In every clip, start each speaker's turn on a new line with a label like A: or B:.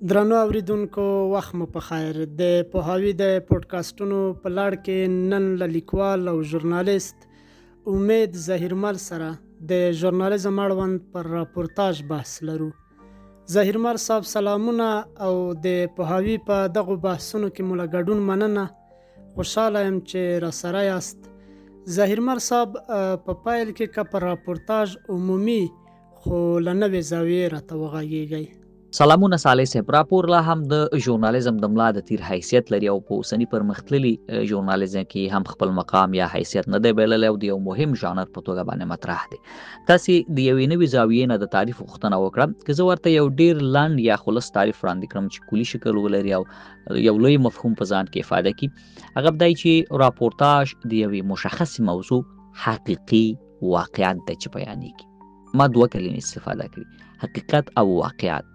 A: درنو اوریدونکو وخت مو په خیر. د پوهاوي د پودکاسټونو په لړ کې نن له لیکوال او ژورنالیست امید ظهیرمل سره د ژورنالیزم اړوند پر راپورتاژ بحث لرو. ظهیرمل صاحب سلامونه او د پوهاوي په دغو بحثونو کې مو له ګډون مننه. خوشحاله یم چې راسره یاست. ظهیرمل صاحب په پیل کې که پر راپورتاژ عمومي خو له نوې زاویې راته وغږیږئ.
B: سلامونه صالح صاحب. راپور لا هم د ژورنالیزم د ملا د تیر حیثیت لري او په اوسني پرمختللي ژورنالیزم کې هم خپل مقام یا حیثیت نه دی بللی او د یو مهم ژانر په توګه باندې مطرح دی. تاسې د یوې نوې زاویې نه د تعریف غوښتنه وکړه. که زه ورته یو ډیر لنډ یا خلص تعریف وړاندې کړم چې کلي شکل ولري او یو لوی مفهوم په ځان کې افاده کړي، هغه بدای چې راپورتاژ د یوې مشخصې موضوع حقیقي واقعیت دی چې بیانېږي. ما دوه کلمې استفاده کړي، حقیقت او واقعیت.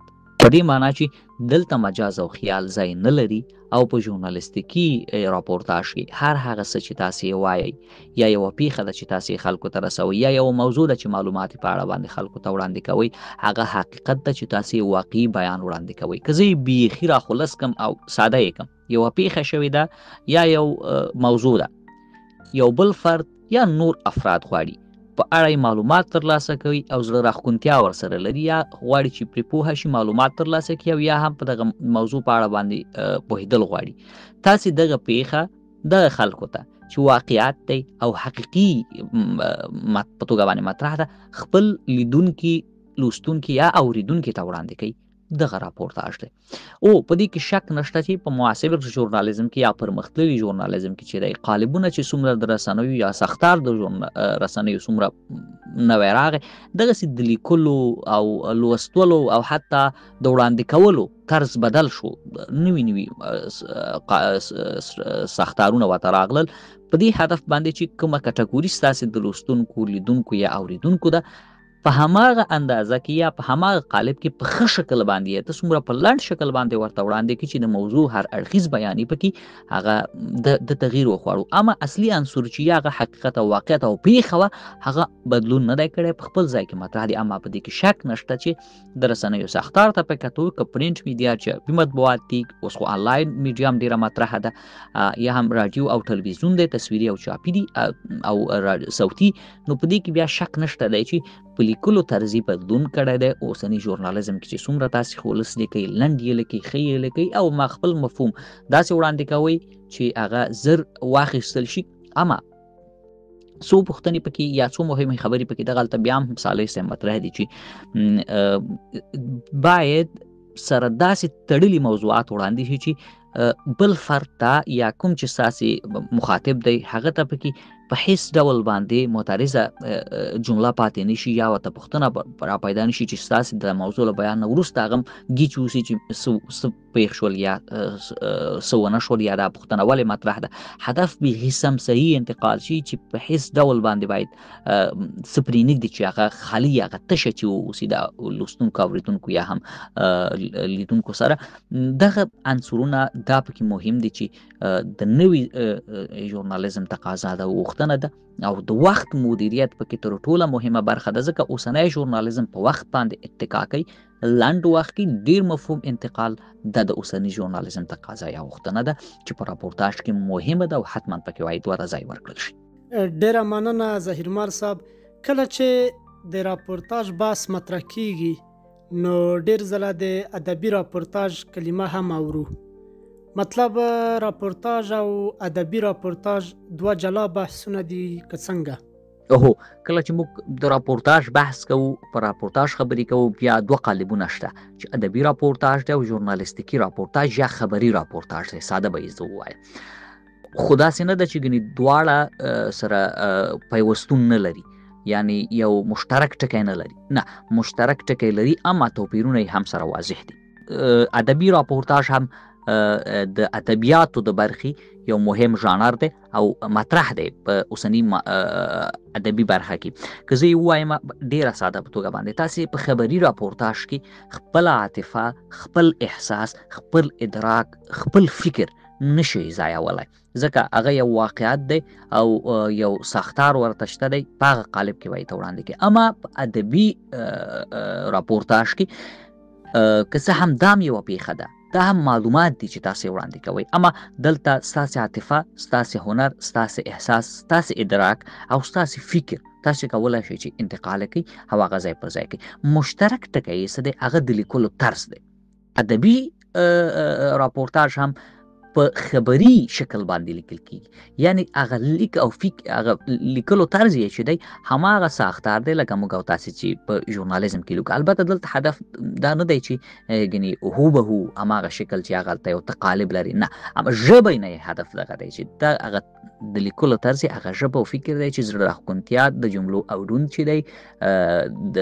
B: په دې معنا چې دلته مجاز او خیال ځای نه لري او په ژورنالیستیکي راپورتاژ کې هر هغه څه چې تاسې وایئ یا یوه پیښه ده چې تاسې خلکو ته رسوئ یا یوه موضوع ده چې معلومات په اړه باندې خلکو ته وړاندې کوئ، هغه حقیقت ده چې تاسې واقعي بیان وړاندې کوئ. که زه یې بیخي راخلص کم او ساده یې کم، یوه پیښه شوې ده یا یو موضوع ده، یو بل فرد یا نور افراد غواړي په اړه یې معلومات ترلاسه کوي او زړه راښکونتیا ورسره لري یا غواړي چې پرې پوهه شي، معلومات ترلاسه کړي او یا هم په دغه موضوع په اړه باندې پوهېدل غواړي. تاسې دغه پیښه دغه خلکو ته چې واقعیت دی او حقیقي په توګه باندې مطرح ده خپل لیدونکي، لوستونکي یا اوریدونکي ته وړاندې کوي. دغه راپورتاژ دی. او په دې کې شک نشته چې په معاصر ژورنالیزم کې یا پرمختللي ژورنالیزم کې چې دی قالبونه چې څومره د رسنیو یا ساختار د رسنیو څومره نوی راغی، دغسې د لیکلو او لوستلو او حتی د وړاندې کولو طرز بدل شو. نوي ساختارونه ورته راغلل په دې هدف باندې چې کومه کټګوري ستاسې د لوستونکو، لیدونکو یا اوریدونکو ده په هماغه اندازه کې یا په هماغه قالب کې په ښه شکل باندې ته څومره په لنډ شکل باندې ورته وړاندې کړي چې د موضوع هر اړخیز بیان یې پکې هغه د تغییر وخوړو. اما اصلي عنصر چې هغه حقیقت او واقعیت او پیښه وه هغه بدلون نه دی کړی، په خپل ځای کې مطرح دی. اما په دې کې شک نشته چې د رسنیو ساختار ته په کتو که پرنټ میډیا چې مطبوعات دي، اوس خو آنلاین میډیا هم ډېره مطرحه ده، یا هم راډیو او تلویزیون دی، تصویري او چاپي دي او صوتي، نو په دې کې بیا شک نشته دی چې په لیکلو طرزي بدلون کړی دی. اوسني ژورنالیزم کې چې څومره تاسې خولص لیکئ، لنډ یې لیکئ، ښه یې لیکئ او ما خپل مفهوم داسې وړاندې کوئ چې هغه زر واخیستل شي. اما څو پوښتنې پکې یا څو مهمې خبرې پکې دغلته بیا هم صالح صاحب مطرح دي چې باید سره داسې تړلي موضوعات وړاندې شي چې بل فرد ته یا کوم چې ستاسې مخاطب دی هغه ته پکې په هیڅ ډول باندې معترضه جمله پاتې نشي یا ورته پوښتنه را پیدا نشي چې ستاسې د موضوع له بیان نه وروسته هغه هم ګیچ اوسي چې څه پېښ شول یا څه ونه شول یا دا پوښتنه ولې مطرح ده. هدف بیخي سم صحیح انتقال شي چې په هیڅ ډول باندې باید څه پرې نږدي چې هغه خالي هغه تشه چې واوسي د لوستونکو، اورېدونکو یا هم لیدونکو سره. دغه عنصرونه دا پکې مهم دي چې د نوي ژورنالیزم تقاضا ده، غوښتنه ده او د وخت مدیریت پکې تر ټوله مهمه برخه ده، ځکه اوسنی ژورنالیزم په وخت باندې اتکا کوي. لنډ وخت کې ډیر مفهوم انتقال د اوسني ژورنالیزم تقاضا یا غوښتنه ده چې په راپورتاژ کې مهمه ده او حتما پکې باید ورته ځای ورکړل شي.
A: ډیره مننه ظهیرمل صاحب. کله چې د راپورتاژ بحث مطرح کیږي نو ډیر ځله د ادبي راپورتاژ کلمه هم اورو. مطلب راپورتاژ او ادبي راپورتاژ دوه جلا بحثونه دي که څنګه؟
B: هو، کله چې موږ د راپورتاژ بحث کوو، په راپورتاژ خبرې کوو، بیا دوه قالبونه شته چې ادبي راپورتاژ دی او ژورنالیستیکي راپورتاژ یا خبري راپورتاژ دی. ساده به یې زه ووایم، خو داسې نه ده چې ګنې دواړه سره پیوستون نه لري، یعنی یو مشترک ټکی نه لري. نه، مشترک ټکی لري اما توپیرونه یې هم سره واضح دي. ادبي راپورتاژ هم د ادبیاتو د برخې یو مهم ژانر دی او مطرح دی په اوسني ادبي برخه کې. که زه یې ووایم ډېره ساده په توګه باندې، تاسې په خبري راپورتاژ کې خپله عاطفه، خپل احساس، خپل ادراک، خپل فکر نشئ ځایولی، ځکه هغه یو واقعیت دی او یو ساختار ورته شته دی، په هغه قالب کې به یې ته وړاندې کړي. اما په ادبي راپورتاژ کې که څه هم دا هم یوه پیښه ده، دا هم معلومات دي چې تاسې وړاندې کوئ، اما دلته ستاسې عاطفه، ستاسې هنر، ستاسې احساس، ستاسې ادراک او ستاسې فکر تاسې کولی شئ چې انتقال کړئ او هغه ځای پر ځای کړئ. مشترک ټکی یې څه دی؟ هغه د لیکلو طرز دی. ادبي راپورتاژ هم په خبري شکل باندې لیکل کیږي، یعنی هغه لیک او هغه لیکلو طرز یې چې دی هماغه ساختار دی لکه موږ او تاسې چې په ژورنالیزم کې لیکو. البته دلته هدف دا نه دی چې ګنې هوبهو هماغه شکل چې هغه هلته یو تقالب لري، نه، اما ژبه نه یې هدف دغه دی چې دا هغه د لیکلو طرز یې هغه ژبه او فکر دی چې زړه راښکونتیا د جملو اورون چې دی د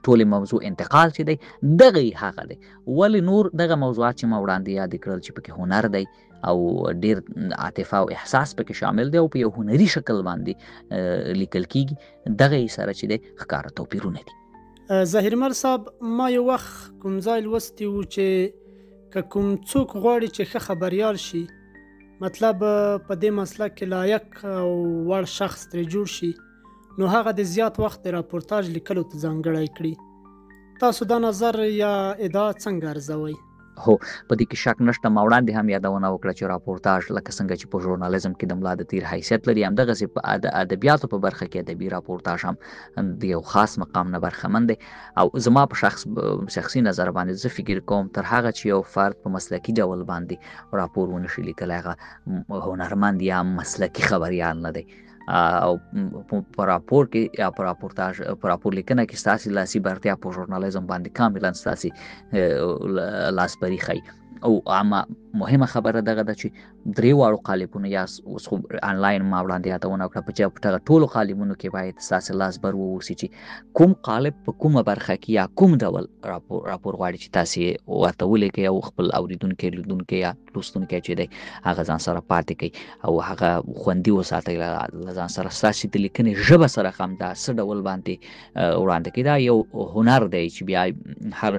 B: ټولې موضوع انتقال چې دی دغه یې هغه دی. ولې نور دغه موضوعات چې ما وړاندې یاد کړل چې پکې هنر دی او ډیر عاطفه او احساس پکې شامل دی او په یو هنري شکل باندې لیکل کیږي، دغه یې سره چې دی ښکاره توپیرونه دي.
A: ظهیرمل صاحب، ما یو وخت کوم ځای لوستی و چې که کوم څوک غواړي چې ښه خبریال شي، مطلب په دې مسلک کې لایق او وړ شخص ترې جوړ شي، نو هغه د زیات وخت د راپورتاژ لیکلو ته ځانګړی کړي. تاسو دا نظر یا ادعا څنګه ارزوئ؟
B: هو، په دې کې شک نشته. ما وړاندې هم یادونه وکړه چې راپورتاژ لکه څنګه چې په ژورنالیزم کې د ملا د تیر حیثیت لري، همدغسې په ادبیاتو په برخه کې ادبي راپورتاژ هم د یو خاص مقام نه برخمن دی. او زما په شخصي نظر باندې زه فکر کوم تر هغه چې یو فرد په مسلکي ډول باندې راپور ونه شي لیکلی، هغه هنرمند یا مسلکي خبریال نه دی. او په راپور کې یا په راپور لیکنه کې ستاسې لاسي برتیا په ژورنالیزم باندې کاملا ستاسې لاسبري ښیي. او اما مهمه خبره دغه ده چې درې واړو قالبونو یا اوس خو انلاین ما وړاندې یادونه وکړه، په دغه ټولو قالبونو کې باید ستاسې لاسبر واوسي چې کوم قالب په کومه برخه کې یا کوم ډول راپور غواړي چې تاسې ورته ولیکئ او خپل اوریدونکی لیدونکی یا لوستونکی چې دی هغه ځان سره پاتې کړي او هغه خوندي وساتئ له ځان سره. ستاسې د لیکنې ژبه سره هم دا څه ډول باندې وړاندې کړي، دا یو هنر دی چې بیا هر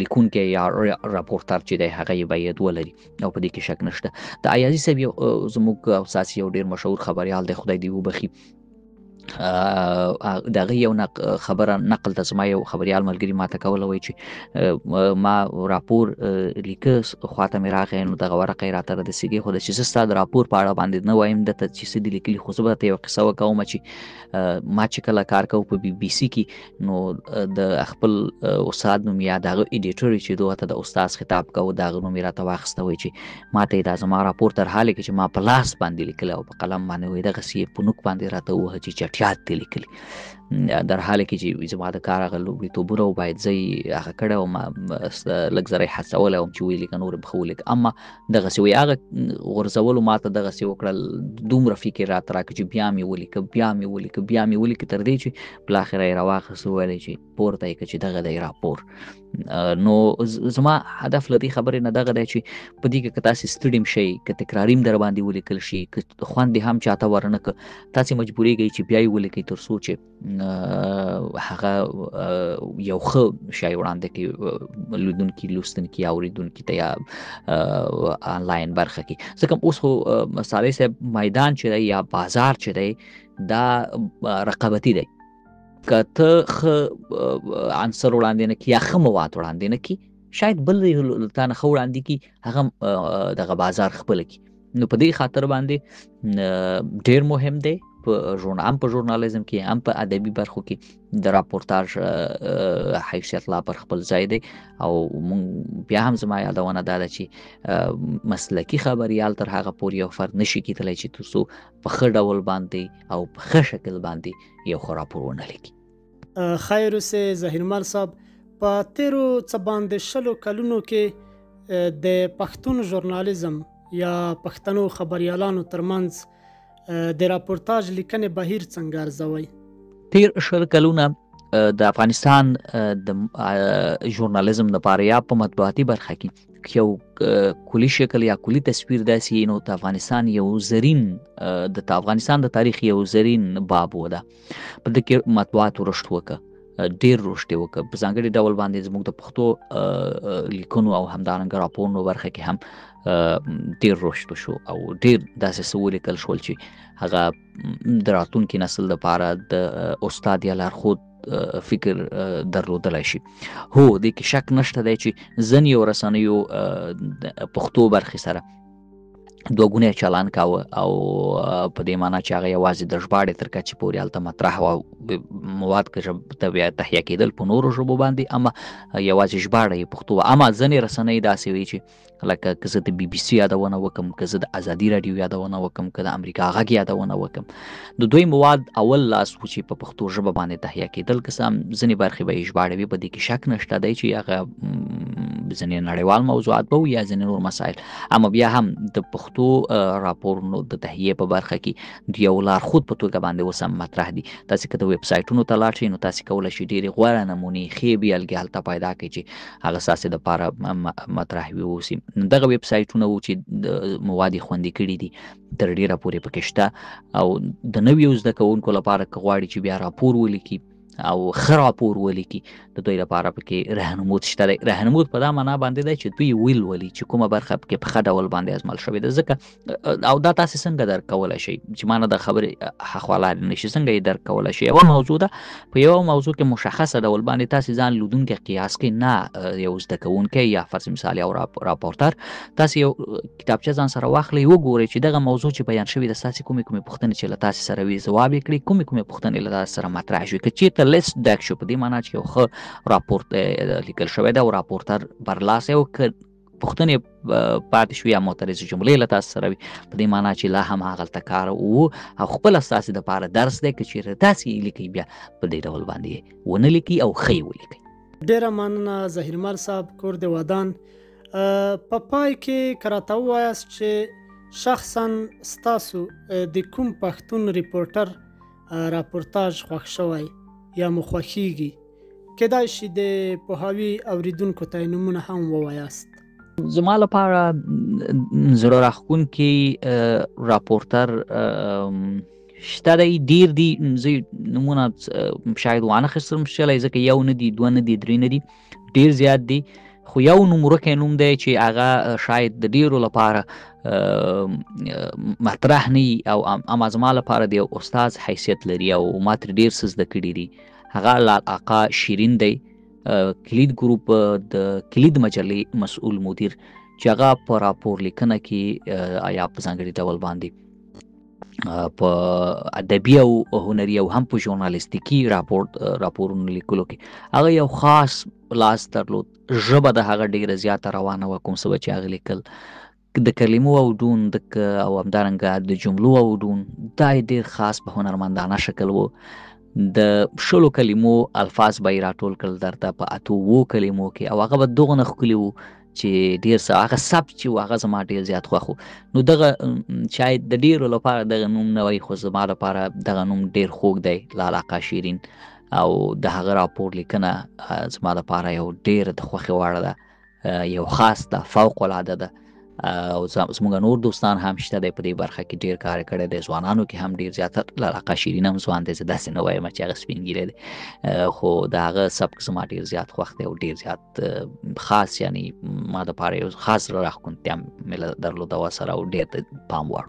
B: لیکونکی یا راپورتر چې دی هغه یې باید ولري او په دې کې شک نشته. د ایازي صاحب زموږ او ستاسې یو ډېر مشهور خبریال دی، خدای دې وبخي، دغه یو خبره نقل ته زما یو خبریال ملګري ماته کوله، وایي چې ما راپور لیکه خواته مې راغی، نو دغه ورقه یې راته رارسېږي، خو چې زه ستا د راپور په اړه باندې نه وایم درته چې څه دي لیکلي، خو زه به درته یوه قصه وکوم چې ما چې کله کار کوو په بي بي سي کې، نو د خپل استاد نوم یا د هغه ایډیټر چې دوی ته د استاد خطاب کوو د هغه نوم یې راته واخیسته، وایي چې ما ته یې دا زما راپور تر حاله کې چې ما په لاس باندې لیکلی او په قلم باندې، وایي دغسې یې په نوک باندې راته ووهه چې چټیات دې لیکلي، در حاله کې چې زما د کار هغه لومړیتوبونه و باید زه یې هغه کړی وم، لږ زره یې هڅولی وم چې ولیکه نور یې به ښه ولیکه، اما دغسې وایي هغه غورځولو ما ته دغسې وکړل، دومره فکر راته راکړه چې بیا مې ولیکه بیا مې ولیکه بیا مې ولیکه، تر دې چې بالاخره یې راواخیست، وویل چې پورته یې کړه چې دغه دی راپور. نو زما هدف له دې خبرې نه دغه دی چې په دې کې که تاسې ستړي م شئ، که تکراري م در باندې ولیکل شي، که خوند یې هم چاته ورنه که تاسې مجبورېږئ چې بیا یې ولیکئ تر څو چې هغه یو ښه شی وړاندې کړي لیدونکي لوستونکي اوریدونکي ته یا آنلاین برخه کې. ځکه اوس خو صالح صاحب میدان چې دی یا بازار چې دی دا رقابتي دی، که ته ښه عنصر وړاندې نه کړي یا ښه مواد وړاندې نه کړي، شاید بل تا نه ښه وړاندې کړي، هغه دغه بازار خپله کړي. نو په دې خاطر باندې ډېر مهم دی هم په ژورنالیزم کې هم په ادبي برخو کې د راپورتاژ حیثیت لا پر خپل ځای دی. او مونږ بیا هم زما یادونه دا ده چې مسلکي خبریال تر هغه پورې یو فرد نشي کېدلی چې تر څو په ښه ډول باندې او په ښه شکل باندې یو ښه راپور ونه لیکي.
A: خیر اوسې ظهیرمل صاحب، په تیرو څه باندې 20 کلونو کې د پښتون ژورنالیزم یا پښتنو خبریالانو ترمنځ د راپورتاژ لیکنې بهیر څنګه ارزوئ؟
B: تیر 20 کلونه د افغانستان د ژورنالیزم لپاره یا په مطبوعاتي برخه کې یو کلی شکل یا کلی تصویر داسې، نو د افغانستان یو زرین د افغانستان د تاریخ یو زرین باب و ده. په دې کې مطبوعاتو رشد وکړه، ډېر رشد یې وکړه، په ځانګړي ډول باندې زموږ د پښتو لیکنو او همدارنګه راپورونو برخه کې هم ډېر رشد وشو او ډېر داسې څه ولیکل شول چې هغه د راتلونکي نسل لپاره د استاد یا لارښود فکر درلودلی شي. هو دې کې شک نشته دی چې ځینې رسنیو د پښتو برخې سره دوه ګونی چلن کاوه او په دې معنی چې هغه یوازې د ژباړې تر کچې پورې هلته مطرح وه مواد که ته بیا تهیه کېدل په نورو ژبو باندې، اما یوازې ژباړه یې پښتو وه. اما ځینې رسنۍ داسې وي چې لکه که زه د بي بي سي یادونه وکړم، که زه د ازادي راډیو یادونه وکړم، که د امریکا غږ یادونه وکړم، د دوی مواد اول لاس و چې په پښتو ژبه باندې تهیه کېدل، که څه هم ځینې برخې به یې ژباړه وي، په دې کې شک نشته دی چې هغه ځینې نړیوال موضوعات به وي یا ځینې نور مسایل. اما بیا هم د پښتو راپورونو د تهیې په برخه کې د یو لارښود په توګه باندې اوس هم مطرح دي. تاسې که د ویب سایټونو ته لاړ شئ نو تاسې کولی شئ ډېرې غوره نمونې ښې بیلګې هلته پیدا کړئ چې هغه ستاسې دپاره مطرح وي اوسي. دغه ویب سایټونه و چې د مواد یې خوندي کړي دي تر ډېره پورې پکې شته، او د نویو زده کوونکو لپاره که غواړي چې بیا راپور ولیکي او ښه راپور ولیکي، د دوی لپاره پکې رهنمود شته دی. رهنمود په دا معنا باندې دی چې دوی ولولي چې کومه برخه پکې په ښه ډول باندې ازمل شوې ده. ځکه او دا تاسې څنګه درک کولی شئ چې ما نه د خبرې حخواله نه شي، څنګه یې درک کولی شئ؟ یوه موضوع ده، په یوه موضوع کې مشخصه ډول باندې تاسې ځان لیدونکی قیاس کړئ، نه یو زده کوونکی یا فرض مثال یو راپورټر. تاسې یو کتابچه ځان سره واخلئ، وګورئ چې دغه موضوع چې بیان شوې ده ستاسې کومې پوښتنې چې له تاسې سره وي ځواب یې کړي، کومې پوښتنې له تاسې سره مطرح شوي. که چېرته لیست ډک شو، په دې معنا چې یو ښه راپورټ لیکل شوی دی او راپورټر برلاسه و، که پوښتنې پاتې شوي یا معترضې جملې له تاسو سره وي، په دې معنا چې لا هم هغلته کار و او خپله ستاسې دپاره درس دی. که چېرې تاسې یې لیکئ بیا په دې ډول باندې ونه لیکئ او ښه یې ولیکئ.
A: ډېره مننه ظهیرمل صاحب کور د ودان. په پای کې که راته ووایاست چې شخصا ستاسو د کوم پښتون ریپورټر راپورتاژ خوښ شوی یا مو خوښیږي، کیدای شي د پوهاوي اوریدونکو ته یې نومونه هم ووایاست.
B: زما لپاره زړه راښکونکي راپورټر شته دی، ډېر دي. زه نومونه شاید وانخیستم شلی، ځکه یو نه دي، دوه نه دي، درې نه دي، ډېر زیات دي. خو یو نوم ورکی نوم دی چې هغه شاید د ډېرو لپاره مطرح نه وي او اما زما لپاره د یو استاذ حیثیت لري او ما ترې ډېر څه زده کړي دي. هغه لال آقا شیرین دی، کلید ګروپ د کلید مجلې مسؤل مدیر، چې هغه په راپور لیکنه کې یا په ځانګړي ډول باندې په ادبي او هنري او هم په ژورنالیستیکي راپورونو لیکلو کې هغه یو خاص لاس درلود. ژبه د هغه ډېره زیاته روانه وه، کوم څه به چې هغه لیکل، د کلمو اوډون او همدارنګه د جملو اوډون دا یې ډېر خاص په هنرمندانه شکل و. د 10 کلمو الفاظ به یې راټول کړل درته په 8 کلمو کې، او هغه به دغونه ښکلي وو چې ډېر څه هغه سبک چې و هغه زما ډېر زیات خوښ و. نو دغه شاید د ډېرو لپاره دغه نوم نه وی، خو زما لپاره دغه نوم ډېر خوږ دی، لال آقا شیرین. او د هغه راپور لیکنه زما لپاره یو ډېره د خوښې وړ ده، یو خاص ده، فوق العاده ده. او زموږ نور دوستان هم شته دی په دې برخه کې ډېر کار کړی دی، ځوانانو کې هم ډېر زیاتره. لال آقا شیرین هم ځوان دی، زه داسې نه وایم چې هغه سپین ږیری دی، خو د هغه سبک زما ډېر زیات خوښ دی او ډېر زیات خاص، یعنی ما دپاره یو خاص زړه راښکونتیا مې درلوده ورسره او ډېر د پام وړ.